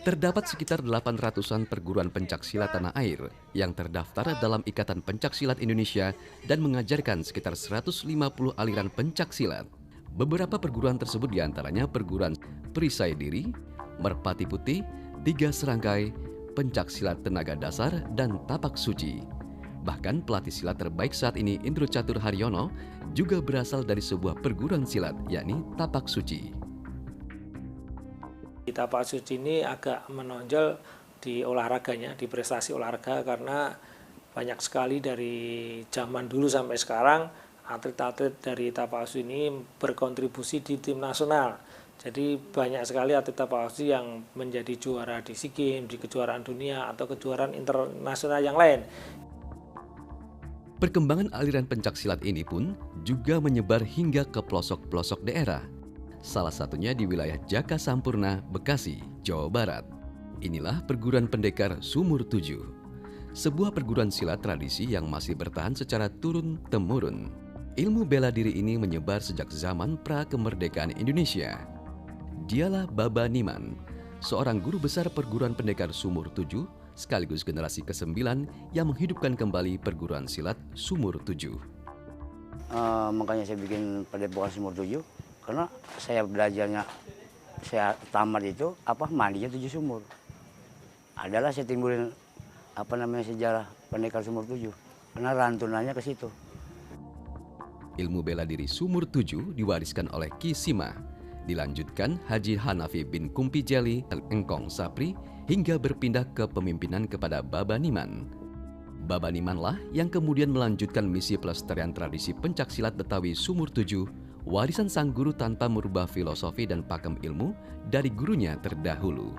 Terdapat sekitar 800-an perguruan pencaksilat tanah air yang terdaftar dalam Ikatan Pencaksilat Indonesia dan mengajarkan sekitar 150 aliran pencaksilat. Beberapa perguruan tersebut diantaranya perguruan Perisai Diri, Merpati Putih, Tiga Serangkai, Pencaksilat Tenaga Dasar, dan Tapak Suci. Bahkan pelatih silat terbaik saat ini, Indro Catur Haryono, juga berasal dari sebuah perguruan silat, yakni Tapak Suci. Tapak Suci ini agak menonjol di olahraganya, di prestasi olahraga, karena banyak sekali dari zaman dulu sampai sekarang atlet-atlet dari Tapak Suci ini berkontribusi di tim nasional. Jadi banyak sekali atlet Tapak Suci yang menjadi juara di SEA Games, di kejuaraan dunia atau kejuaraan internasional yang lain. Perkembangan aliran pencaksilat ini pun juga menyebar hingga ke pelosok-pelosok daerah. Salah satunya di wilayah Jaka Sampurna, Bekasi, Jawa Barat. Inilah perguruan pendekar Sumur Tujuh, sebuah perguruan silat tradisi yang masih bertahan secara turun-temurun. Ilmu bela diri ini menyebar sejak zaman pra-kemerdekaan Indonesia. Dialah Baba Niman, seorang guru besar perguruan pendekar Sumur Tujuh, sekaligus generasi ke-9 yang menghidupkan kembali perguruan silat Sumur Tujuh. Makanya saya bikin Padepokan Sumur Tujuh, karena saya belajarnya, saya tamat itu mandinya 7 sumur. Adalah saya timbulin sejarah pendekar Sumur Tujuh, karena rantunannya ke situ. Ilmu bela diri Sumur Tujuh diwariskan oleh Ki Sima, dilanjutkan Haji Hanafi bin Kumpi Jeli Engkong Sapri, hingga berpindah ke pemimpinan kepada Baba Niman. Baba Nimanlah yang kemudian melanjutkan misi pelestarian tradisi pencaksilat Betawi Sumur Tujuh, warisan sang guru tanpa merubah filosofi dan pakem ilmu dari gurunya terdahulu.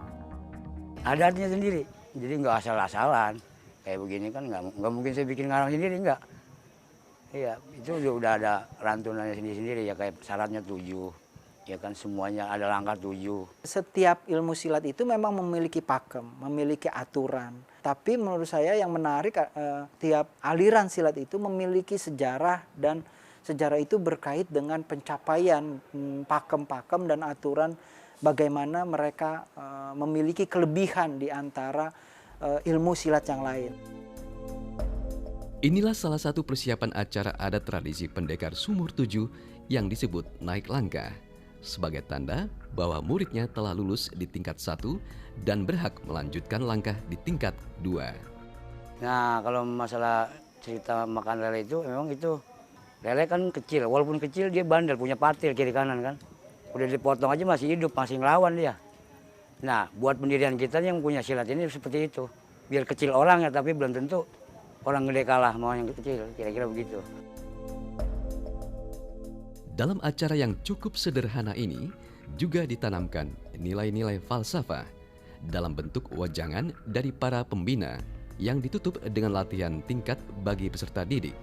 Adatnya sendiri, jadi nggak asal-asalan. Kayak begini kan nggak mungkin saya bikin ngarang sendiri, nggak. Iya, itu udah ada rantunannya sendiri-sendiri ya, kayak syaratnya 7. Ya kan, semuanya ada langkah 7. Setiap ilmu silat itu memang memiliki pakem, memiliki aturan. Tapi menurut saya yang menarik, tiap aliran silat itu memiliki sejarah, dan sejarah itu berkait dengan pencapaian pakem-pakem dan aturan, bagaimana mereka memiliki kelebihan di antara ilmu silat yang lain. Inilah salah satu persiapan acara adat tradisi pendekar Sumur Tujuh yang disebut naik langkah, sebagai tanda bahwa muridnya telah lulus di tingkat 1 dan berhak melanjutkan langkah di tingkat 2. Nah, kalau masalah cerita makan lele itu, memang itu lele kan kecil, walaupun kecil dia bandel, punya patil kiri kanan kan. Udah dipotong aja masih hidup, masih ngelawan dia. Nah, buat pendirian kita yang punya silat ini seperti itu. Biar kecil orang ya, tapi belum tentu orang gede kalah mau yang kecil, kira-kira begitu. Dalam acara yang cukup sederhana ini juga ditanamkan nilai-nilai falsafah dalam bentuk wejangan dari para pembina yang ditutup dengan latihan tingkat bagi peserta didik.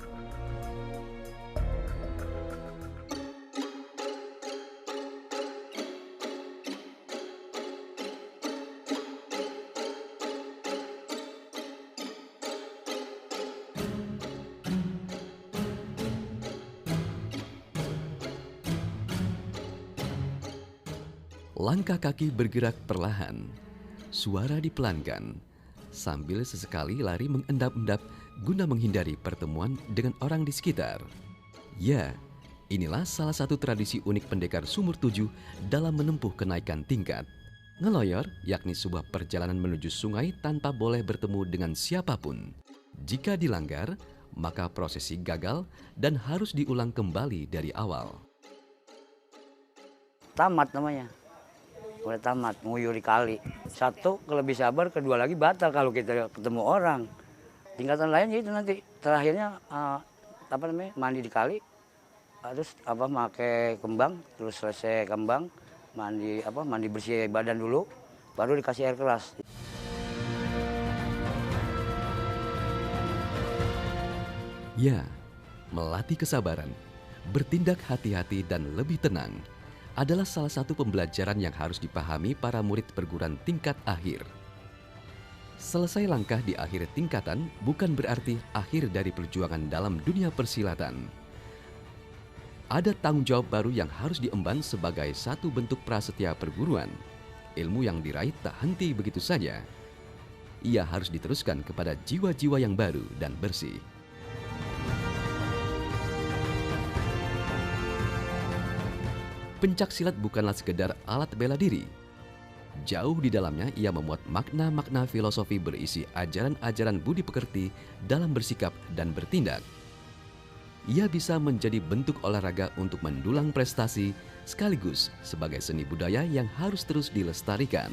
Langkah kaki bergerak perlahan, suara dipelankan, sambil sesekali lari mengendap-endap guna menghindari pertemuan dengan orang di sekitar. Ya, inilah salah satu tradisi unik pendekar Sumur Tujuh dalam menempuh kenaikan tingkat. Ngeloyor, yakni sebuah perjalanan menuju sungai tanpa boleh bertemu dengan siapapun. Jika dilanggar, maka prosesi gagal dan harus diulang kembali dari awal. Tamat namanya. Udah tamat, nguyur di kali. 1 kalau lebih sabar, 2 lagi batal kalau kita ketemu orang. Tingkatan lain itu nanti terakhirnya mandi di kali, terus pakai kembang, terus selesai kembang mandi bersih badan dulu, baru dikasih air keras. Ya, melatih kesabaran, bertindak hati-hati dan lebih tenang adalah salah satu pembelajaran yang harus dipahami para murid perguruan tingkat akhir. Selesai langkah di akhir tingkatan bukan berarti akhir dari perjuangan dalam dunia persilatan. Ada tanggung jawab baru yang harus diemban sebagai satu bentuk prasetya perguruan. ilmu yang diraih tak henti begitu saja. Ia harus diteruskan kepada jiwa-jiwa yang baru dan bersih. Pencak silat bukanlah sekedar alat bela diri. Jauh di dalamnya ia memuat makna-makna filosofi berisi ajaran-ajaran budi pekerti dalam bersikap dan bertindak. Ia bisa menjadi bentuk olahraga untuk mendulang prestasi sekaligus sebagai seni budaya yang harus terus dilestarikan.